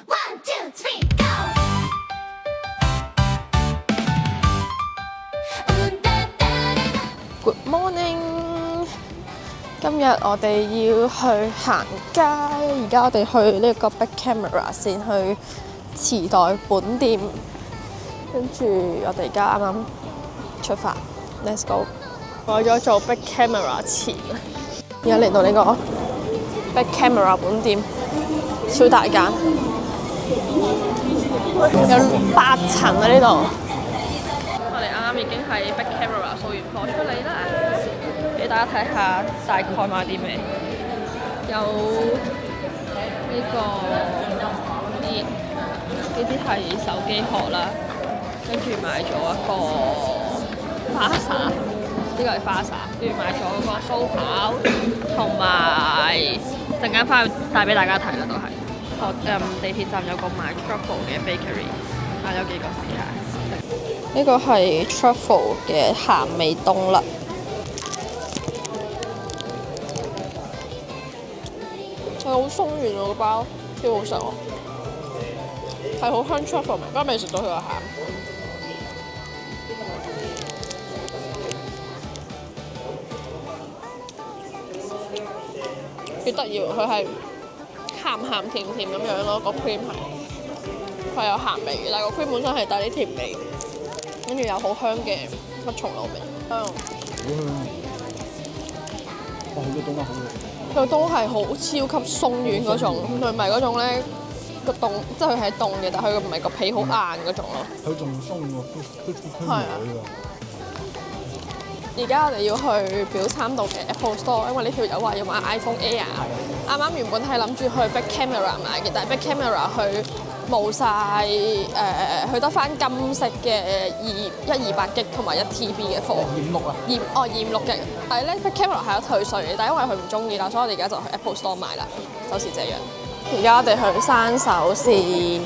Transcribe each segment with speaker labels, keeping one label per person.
Speaker 1: One, two, three, go!
Speaker 2: Good morning， 今日我哋要去行街，而家我哋去呢個 Big Camera 先去池袋本店，跟住我哋而家啱啱出發 ，Let's go！ 為咗做 Big Camera 前，而家嚟到呢個 Big Camera 本店，超大間，有8層啊呢度。我哋啱啱已經喺 Big Camera 掃完貨出嚟啦，俾大家睇下大概買啲咩。有呢個呢啲係手機殼啦，跟住買咗一個花灑，呢個係花灑，跟住買咗個鬚刨，同埋陣間翻去帶俾大家睇啦，都係。地鐵站有個賣 truffle 嘅 bakery， 買咗幾個試下。呢個係 truffle 嘅鹹味冬甩，係好鬆軟喎個包，超好食喎，係好香 truffle 味，不過未食到佢個鹹。幾得意喎，佢係鹹鹹甜甜咁樣咯，個 cream 係有鹹味嘅，但係個 cream 本身係帶啲甜味。跟住有好香嘅乜松露味，香。
Speaker 3: 哇！佢個冬甩好味。
Speaker 2: 佢個冬係好超級鬆軟嗰種，佢唔係嗰種咧個凍，即係佢係凍嘅，但係佢唔係個皮好硬嗰種咯。
Speaker 3: 佢仲鬆喎，都區
Speaker 2: 係啊。而家我哋要去表參道嘅 Apple Store， 因為呢條友話要買 iPhone Air。啱啱原本係諗住去 Big Camera 買嘅，但係 Big Camera 去冇晒，佢得翻金色嘅128G 同埋1TB 嘅貨。
Speaker 3: 256啊
Speaker 2: ！256嘅，但係咧 Big Camera 係有退稅嘅，但係因為佢唔中意啦，所以我哋而家就去 Apple Store 買啦，就是這樣。而家我哋去山手線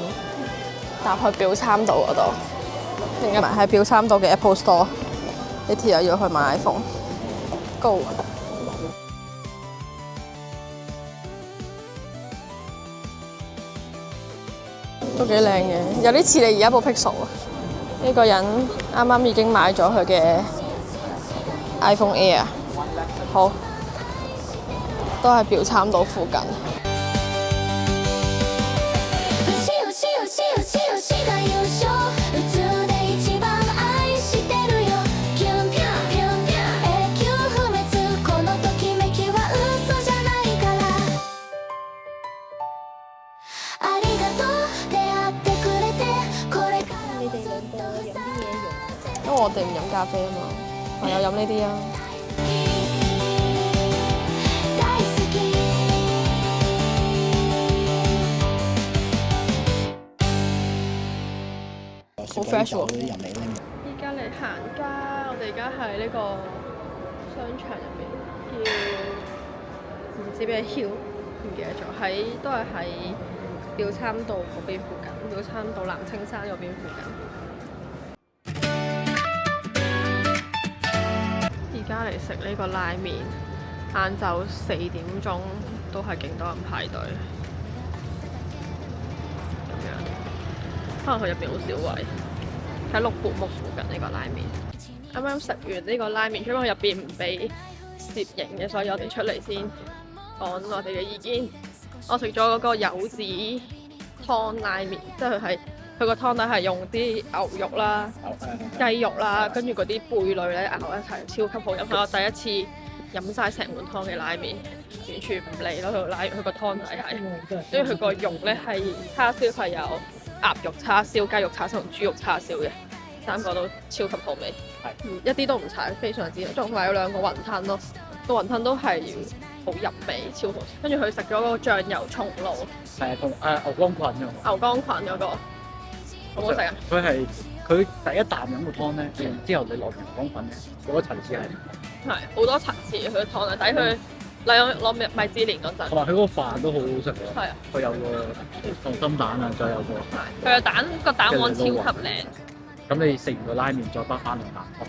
Speaker 2: 搭去表參道嗰度，定係喺表參道嘅 Apple Store。呢條友要去買 iPhone，Go！都幾靚嘅，有啲似你而家部 Pixel 啊！呢個人啱啱已經買咗佢嘅 iPhone Air， 好，都係表參道附近。因為我哋唔飲咖啡啊嘛，我有飲呢啲啊。好 fresh 喎！依家嚟行街，我哋而家喺呢個商場入邊，叫唔知咩 Hill， 唔記得咗，都係喺表參道嗰邊附近，表參道南青山嗰邊附近。而家嚟食呢個拉麵，晏晝4點鐘都係勁多人排隊，咁樣可能佢入邊好少位，喺六本木附近呢個拉麵。啱啱食完呢個拉麵，因為入邊唔俾攝影嘅，所以我哋出嚟先講我哋嘅意見。我食咗嗰個柚子湯拉麵，即係佢個湯底係用啲牛肉啦、雞肉啦，跟住嗰啲貝類咧熬一齊，超級好飲。係我第一次飲晒成碗湯嘅拉麵，完全唔膩咯。佢個湯底係，跟住佢個肉咧係叉燒係有鴨肉叉燒、雞肉叉燒同豬肉叉燒嘅，3個都超級好味，一啲都唔柴，非常之。仲埋有2個雲吞咯，個雲吞都係好入味，超好。跟住佢食咗嗰個醬油松露，
Speaker 3: 係同牛肝菌㗎。
Speaker 2: 牛肝菌嗰個。好唔好食啊？
Speaker 3: 佢第一啖飲個湯咧，然之後你落完牛肝菌嘅，好多層次係
Speaker 2: 好多層次，佢個湯啊，抵佢攞米芝蓮嗰陣。
Speaker 3: 同埋佢嗰個飯都好好食喎。
Speaker 2: 係啊，
Speaker 3: 佢有個溏心蛋啊，再有個
Speaker 2: 佢個蛋黃超級靚。
Speaker 3: 咁你食完個拉麵再北翻嚟蛋湯。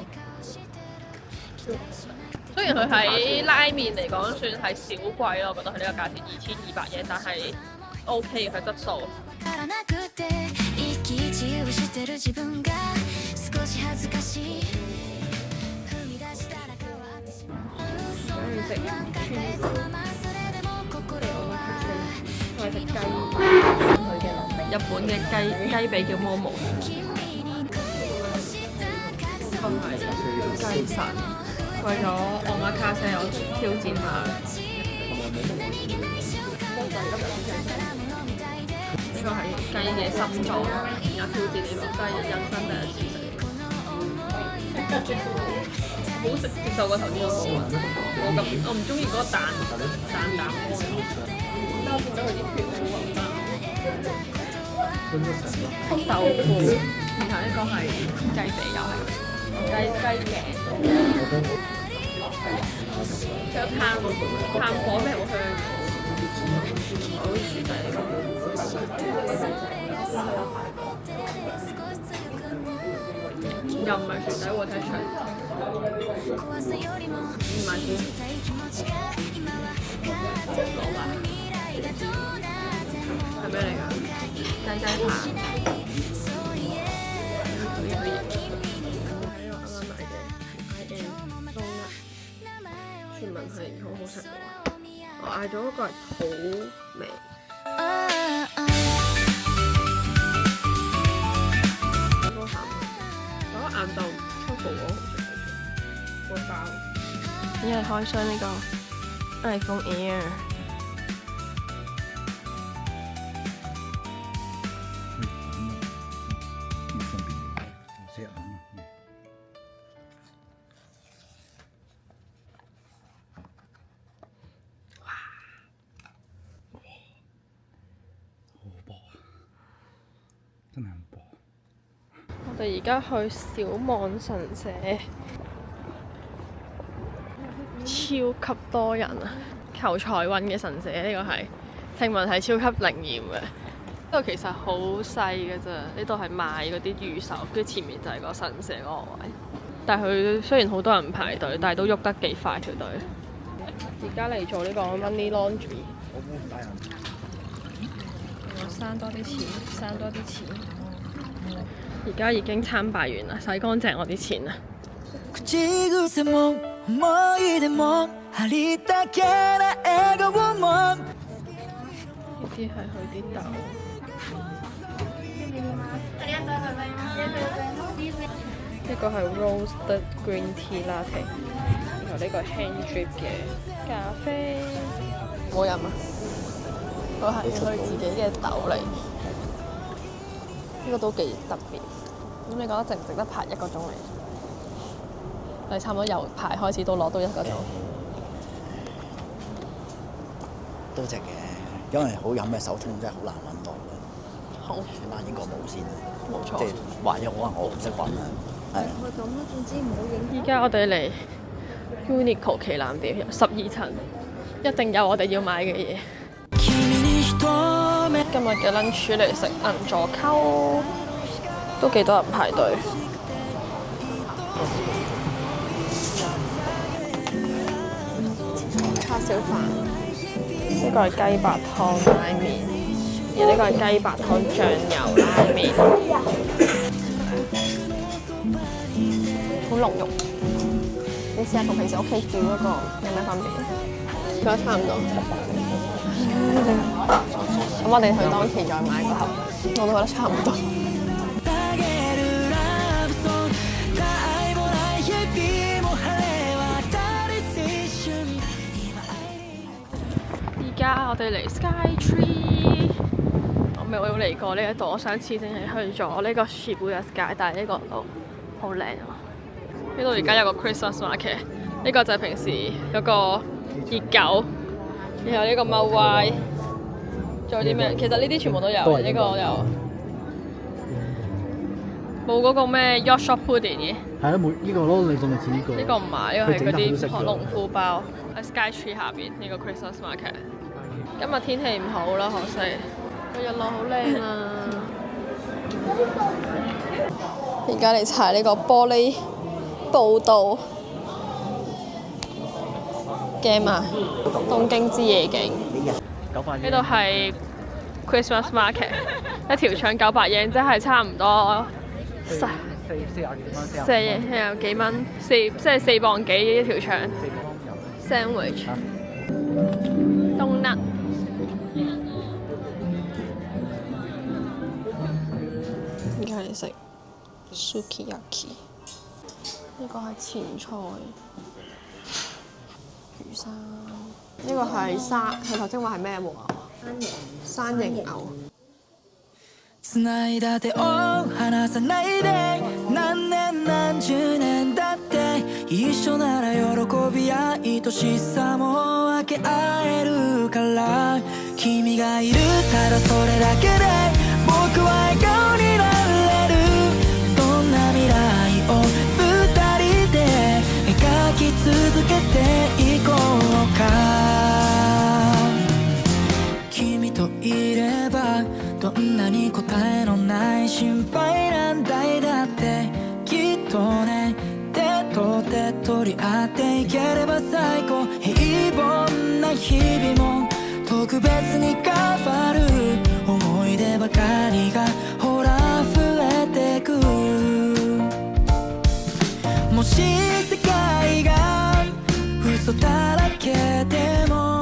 Speaker 2: 雖然佢喺拉麵嚟講算係小貴咯，我覺得佢呢個價錢2200嘢，但係 OK 嘅，佢質素。食我係食雞，日本嘅雞髀叫 Momo， 係雞神。為咗我媽卡西，我挑戰下。呢個係雞嘅心臟，而家挑戰呢個雞人生第一次食。好食，接受過頭先嗰個。我唔中意嗰個蛋乾。但我見到佢啲血好混搭。豆腐，然後呢個係雞髀又係雞頸。仲有炭火咩好香？好薯仔。又唔係薯仔喎，睇出嚟。唔係嘅。講話係咩嚟㗎？雞扒。傳聞係好好食嘅，我嗌咗嗰個係土味。嗰個鹹，嗰個硬豆出布嗰個好食，會爆。因為開箱呢個 iPhone Air。
Speaker 3: 真係好薄。
Speaker 2: 我哋而家去小網神社，超級多人啊！求財運嘅神社呢個係，聽聞係超級靈驗嘅。呢度其實好細嘅啫，呢度係賣嗰啲預售，跟住前面就係個神社嗰個位。但係佢雖然好多人排隊，但係都喐得幾快條隊。而家嚟做呢個 money laundry。我慳多啲錢，慳多啲錢。而家已經參拜完啦，洗乾淨我啲錢啦。呢啲係佢啲豆。呢個係 roasted green tea latte， 然後呢個係 hand drip 嘅咖啡。冇飲啊！佢係佢自己嘅豆嚟，呢個都幾特別。咁你覺得值唔值得排1個鐘嚟？我哋差唔多由排開始到攞到1個鐘。
Speaker 1: 都值嘅，因為好飲嘅手沖真係好難揾到嘅。
Speaker 2: 好，
Speaker 1: 起碼英國冇先。
Speaker 2: 冇錯。
Speaker 1: 即係萬一可能我唔識揾啦，係。
Speaker 4: 總之唔好影。
Speaker 2: 依家我哋嚟 Uniqlo 旗艦店12層，一定有我哋要買嘅嘢。今日嘅 lunch 嚟食銀座溝，都幾多人排隊。叉燒飯，呢個係雞白湯拉麵，而呢個係雞白湯醬油拉麵，好濃郁。你試下同平時屋企煮嗰個有咩分別？覺得差唔多。咁我哋去當期再買個盒，我都覺得差唔多。而家我哋嚟 Skytree， 我未有嚟過呢一度，我上次淨係去咗呢個 Shibuya Sky， 但係呢個都好靚啊！呢度而家有個 Christmas market， 呢個就係平時嗰個熱狗，然後呢個貓歪。仲有啲咩？其實呢啲全部都有，呢個有。冇嗰個咩 Yorkshire pudding 嘅。
Speaker 3: 係啊，冇呢個咯，你仲係似呢個。
Speaker 2: 呢個唔買，呢個係嗰啲農夫包。喺 Skytree 下邊呢個 Christmas market。今日天氣唔好啦，可惜。個日落好靚啊！而家嚟踩呢個玻璃步道。驚啊！東京之夜景。呢度係 Christmas market。一條腸900yen，即係差唔多
Speaker 3: 四廿幾蚊，40
Speaker 2: 幾蚊，即係4磅幾一條腸。sandwich 冬甩。而家嚟食 sukiyaki， 呢個係前菜，魚生，呢個係佢頭先話係咩喎？山形牛。
Speaker 5: 繋いだ手を離さないで何年何十年だって一緒なら喜びや愛しさも分け合えるから君がいるただそれだけで僕は笑顔になれるどんな未来を二人で描き続けていこうか君といればどんなに答えのない心配なんだいだってきっとね手と手取り合っていければ最高平凡な日々も特別に変わる思い出ばかりがほら増えてくもし世界が嘘だらけでも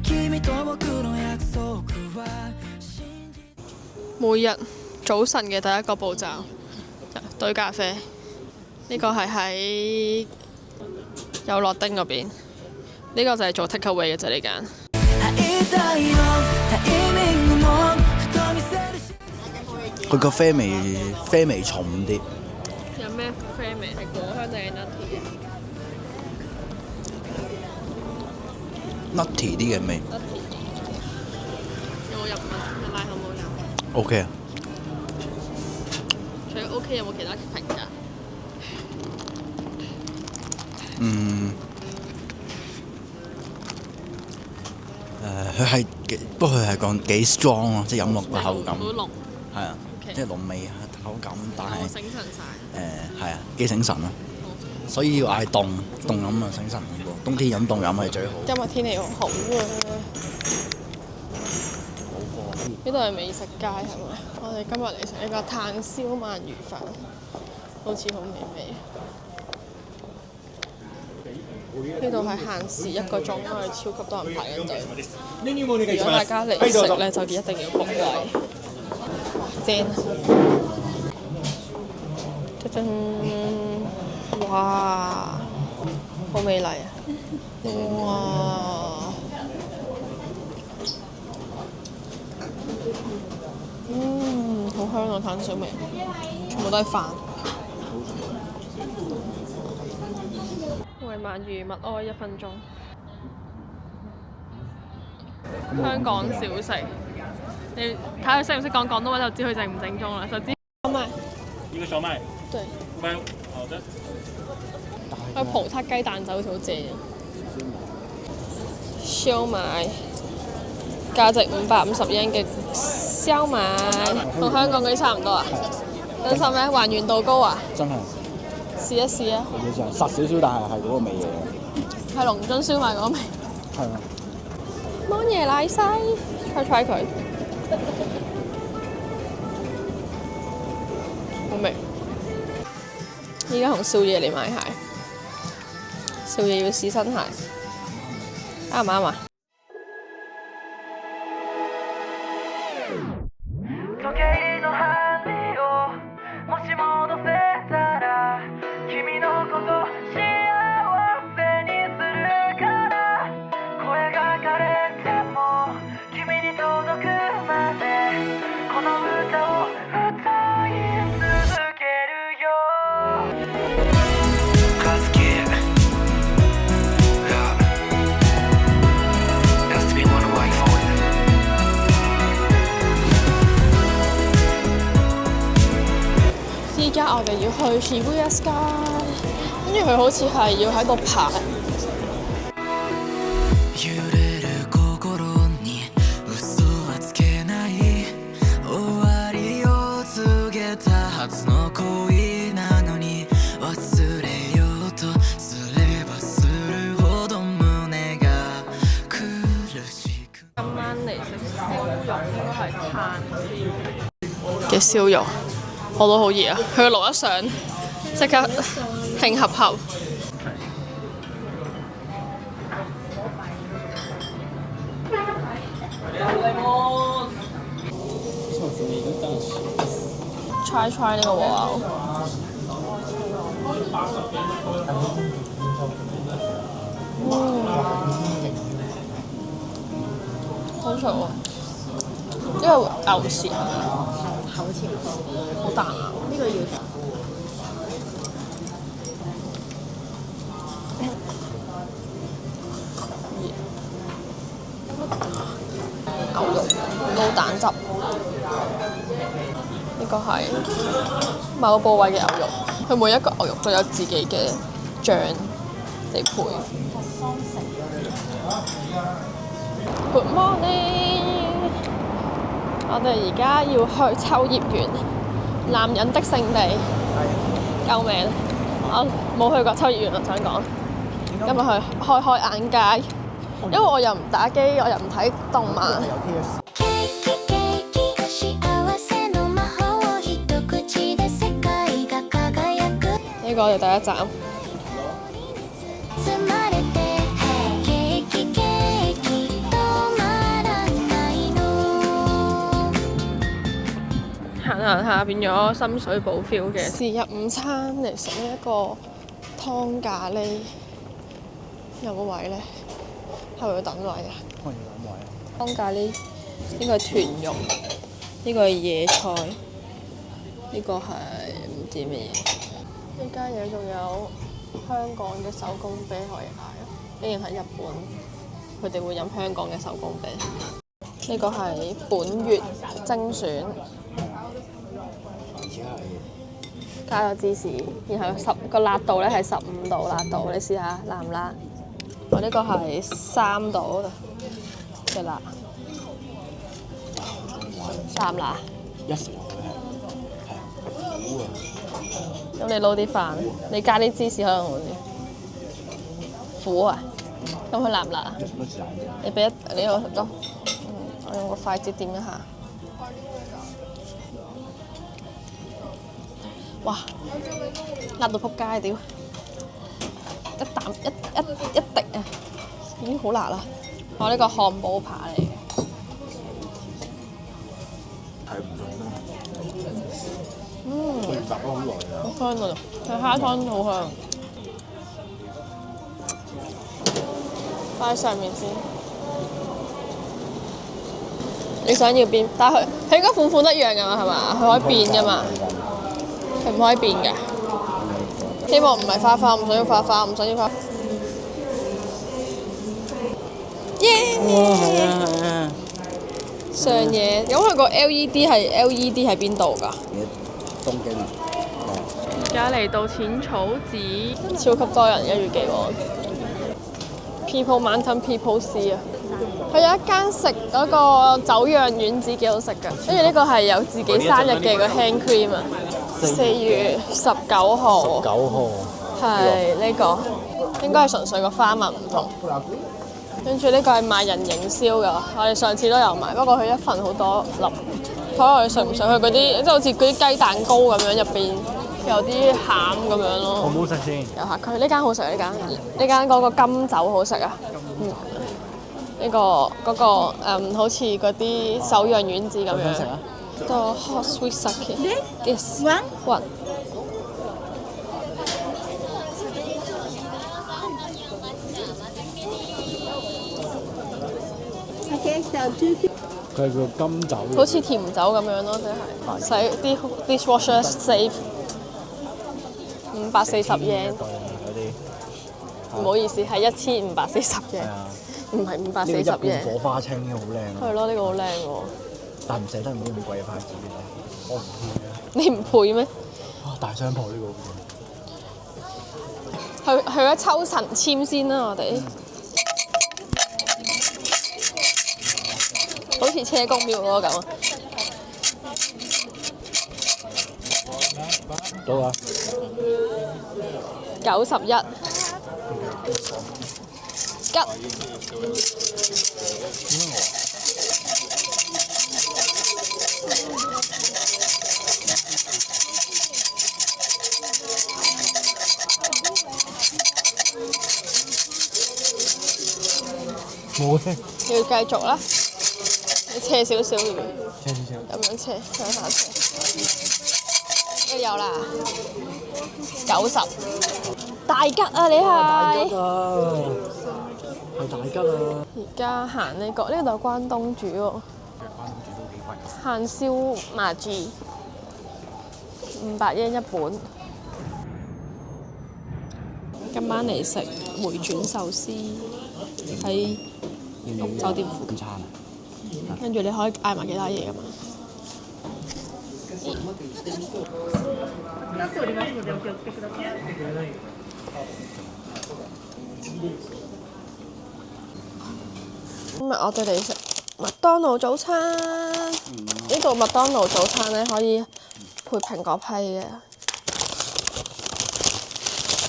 Speaker 5: 君と僕の約束は
Speaker 2: 每日早晨嘅第一個步驟，兌咖啡。呢個係喺有樂町嗰邊，呢個就係做 take away 嘅啫呢間。
Speaker 1: 佢個啡味重啲。
Speaker 2: 有咩啡味？係果香定係
Speaker 1: nutty 啲嘅味。
Speaker 2: 有冇飲奶好冇飲
Speaker 1: ？OK 啊。
Speaker 2: 除咗 OK 有冇其他評價？
Speaker 1: 佢係不過佢係講幾 strong 咯，即係飲落個口感。
Speaker 2: 好濃。
Speaker 1: 係啊，即係濃味口感，但係
Speaker 2: 醒神晒。
Speaker 1: 係啊，幾醒神啊！所以要嗌凍飲啊，醒神好過。冬天飲凍飲係最好。
Speaker 2: 今日天氣好好啊！呢度係美食街係咪？我哋今日嚟食呢個炭燒鰻魚飯，好似好美味。呢度係限時1個鐘，因為超級多人排緊隊。如果大家嚟食咧，就一定要 book 位。正啊！真哇，好美麗啊！哇！好香啊！炭燒味，全部都係飯。為鰻魚默哀1分鐘。香港小食，你睇佢識唔識講廣東話就知佢正唔正宗啦，就知。小麥。
Speaker 6: 一個小麥。
Speaker 2: 對。
Speaker 6: 麥，好的。
Speaker 2: 佢葡撻雞蛋就好似好正啊！燒賣，價值550yen嘅燒賣，同香港嗰啲差唔多啊！真心咩？還原度高啊！
Speaker 1: 真係。
Speaker 2: 試一試啊！
Speaker 1: 有啲實少少，但係嗰個味嘢。
Speaker 2: 係龍津燒賣嗰個味。
Speaker 1: 係啊。
Speaker 2: 芒椰奶西 ，try 佢。好味。依家同少爺嚟買鞋，少爺要試新鞋，啱唔啱啊？依家我哋要去 Shibuya Sky， 跟住佢好似係要喺度爬。今晚嚟食燒肉應該係炭燒。嘅燒肉，我都好熱啊！佢個爐一上，即刻興合合。try 呢個和牛，好脆喎！呢個牛舌係咪？口甜，好彈啊！呢個要牛肉撈蛋汁。呢個係某個部位嘅牛肉，佢每一個牛肉都有自己嘅醬嚟配。Good morning！ 我哋而家要去秋葉原，男人的聖地。救命！我冇去過秋葉原啊，想講。今日去開眼界，因為我又唔打機，我又唔睇動漫。呢個我哋第一站。行下變咗深水埗 feel 嘅。是日午餐嚟食呢一個湯咖喱，有冇位咧？係咪要等位啊？
Speaker 1: 可以等位啊！
Speaker 2: 湯咖喱呢個係豚肉，呢個係野菜，呢個係唔知乜嘢。呢間嘢仲有香港嘅手工啤可以嗌咯，竟然喺日本佢哋會飲香港嘅手工啤。呢個係本月精選，加咗芝士，然後個辣度咧係15度辣度，你試下辣唔辣？我呢個係3度嘅辣，辣唔辣？
Speaker 1: 一食落去係苦啊！
Speaker 2: 咁你撈啲飯，你加啲芝士可能會苦啊！咁佢辣唔辣啊？你俾你我用個筷子掂一下。哇！辣到仆街屌！一啖一滴啊，已經好辣啦！我呢個漢堡扒嚟嘅。
Speaker 1: 睇唔到咩？
Speaker 2: 佢
Speaker 1: 烚咗好耐啊！
Speaker 2: 好香啊！佢蝦湯好香。擺喺上面先。你想要邊？但係佢應該款款一樣㗎嘛，係嘛？佢可以變㗎嘛？佢唔可以變㗎。希望唔係花花，唔想要花花，唔想要花。耶！上嘢，咁佢個 LED 係 LED 喺邊度㗎？
Speaker 1: 東京啊！
Speaker 2: 而家嚟到淺草寺，超級多人1月幾喎 ！People Mountain People Sea 啊！佢有一間食嗰個酒釀丸子幾好食㗎，跟住呢個係有自己生日嘅個 hand cream 啊！4月19號。
Speaker 1: 9號。
Speaker 2: 係呢個，應該係純粹個花紋唔同。跟住呢個係賣人形燒㗎，我哋上次都有買，不過佢一份好多粒。睇下我哋食唔食佢嗰啲，即係好似嗰啲雞蛋糕咁樣，入邊有啲餡咁樣咯。
Speaker 1: 好唔好食先？
Speaker 2: 遊客區呢間好食，呢間嗰個金酒好食啊！呢個好似嗰啲手釀丸子咁樣。個 hot sweet sake。Yes。One。
Speaker 1: 佢係叫金酒。
Speaker 2: 好似甜酒咁樣咯，即係洗啲 dishwasher save 540 yen。唔好意思，係1540 yen，唔係540 yen。
Speaker 1: 火花青好靚。
Speaker 2: 係咯，呢個好靚喎。
Speaker 1: 但唔捨得唔知咁貴嘅牌子嘅，我唔配啊！
Speaker 2: 你唔配咩？
Speaker 1: 大商鋪呢
Speaker 2: 個。去咗抽神籤先啦，我哋。好似車公廟嗰個咁啊！
Speaker 1: 到啊
Speaker 2: 91吉。
Speaker 3: 冇聲，
Speaker 2: 要繼續啦，你斜少少嘅，
Speaker 3: 斜少少。
Speaker 2: 咁樣斜，向下斜。都有啦，90。大吉啊！你係。
Speaker 3: 係大吉啊！
Speaker 2: 而家行呢個，呢度係關東煮喎。
Speaker 3: 關東煮都幾貴。
Speaker 2: 炭燒麻糬，500yen 一本。今晚嚟食回轉壽司，喺酒店附近。
Speaker 1: 餐啊！
Speaker 2: 跟住你可以嗌埋其他嘢㗎嘛。今日我哋嚟食麥當勞早餐，呢度麥當勞早餐咧可以配蘋果批嘅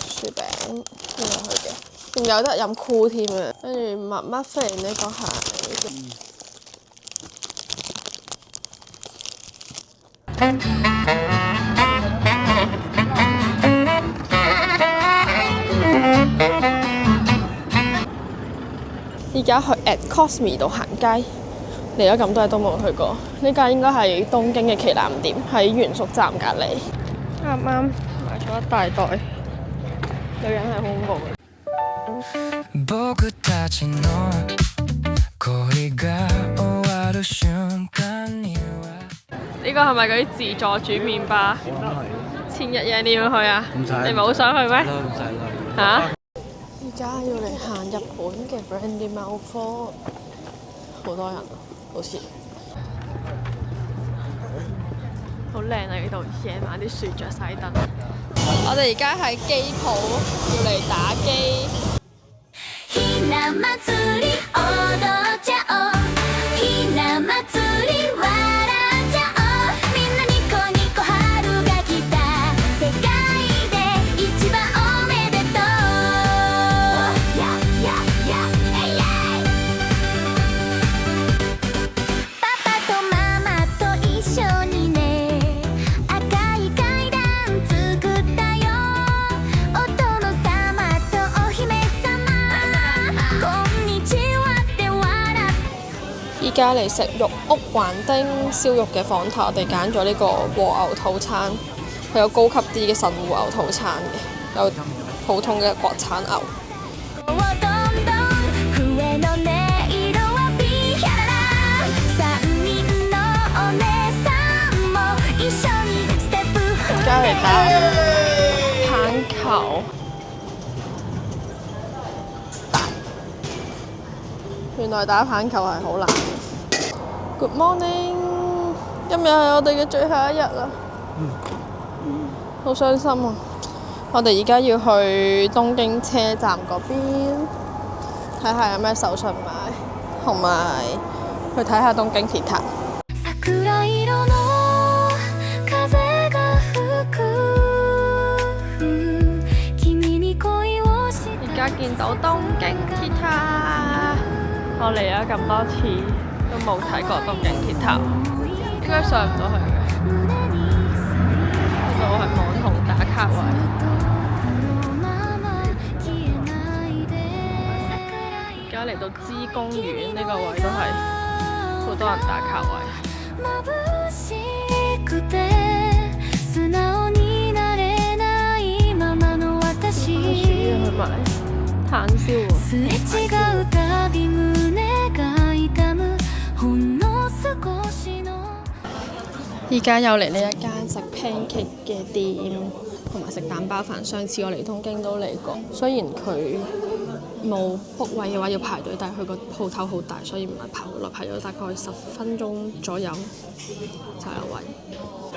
Speaker 2: 薯餅，呢個佢嘅，仲有得飲酷添啊！跟住麥麥菲呢個係。而家去 at Cosme 度行街，嚟咗咁多日都冇去過。呢間應該係東京嘅旗艦店，喺原宿站隔離。啱啱買咗一大袋，女人係好恐怖嘅。
Speaker 5: 僕たちの恋が終わる瞬間には
Speaker 2: 呢個係咪嗰啲自助煮麵吧？1100你要去啊？
Speaker 3: 唔使
Speaker 2: 你唔係好想去咩？
Speaker 3: 唔使啦。
Speaker 2: 嚇！而家要嚟行日本嘅 Brandy Melville， 好多人啊，好似好靚啊！呢度夜晚啲樹着晒燈。我哋而家喺機鋪要嚟打機。
Speaker 7: ひな祭り踊っちゃおうひな祭り笑っちゃおうみんなニコニコ春が来た世界で一番おめでとうパパとママと一緒にね赤い階段作ったよお殿様とお姫様
Speaker 2: 依家嚟食肉屋橫丁燒肉嘅房頭，我哋揀咗呢個和牛套餐，佢有高級啲嘅神戶牛套餐嘅，有普通嘅國產牛。而家嚟打棒球。原來打棒球係好難。Good morning， 今日係我哋嘅最後一日啦。好傷心啊！我哋而家要去東京車站嗰邊，睇下有咩手信買，同埋去睇下東京鐵塔。而家見到東京鐵塔，我嚟咗咁多次都冇睇過東京鐵塔，應該上唔到去嘅。呢度係網紅打卡位。而家嚟到芝公園呢個位都係好多人打卡位。去買炭燒而家又嚟呢一間食 pancake 嘅店，同埋食蛋包飯。上次我嚟東京都嚟過，雖然佢冇 book 位嘅話要排隊，但係佢個鋪頭好大，所以唔係排好耐，排咗大概10分鐘左右就有位。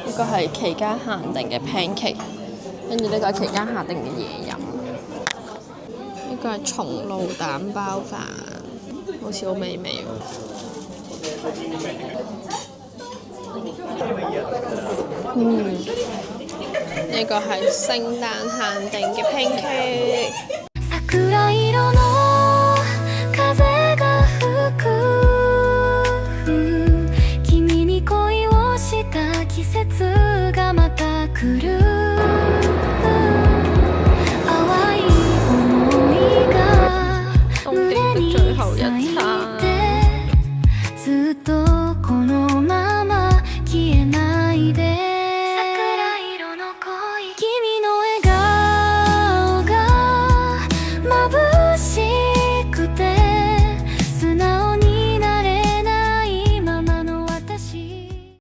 Speaker 2: 呢個係期間限定嘅 pancake， 跟住呢個係期間限定嘅嘢飲。呢個係松露蛋包飯，好似好美味喎。呢個係聖誕限定嘅 pancake。
Speaker 7: 節がまた来る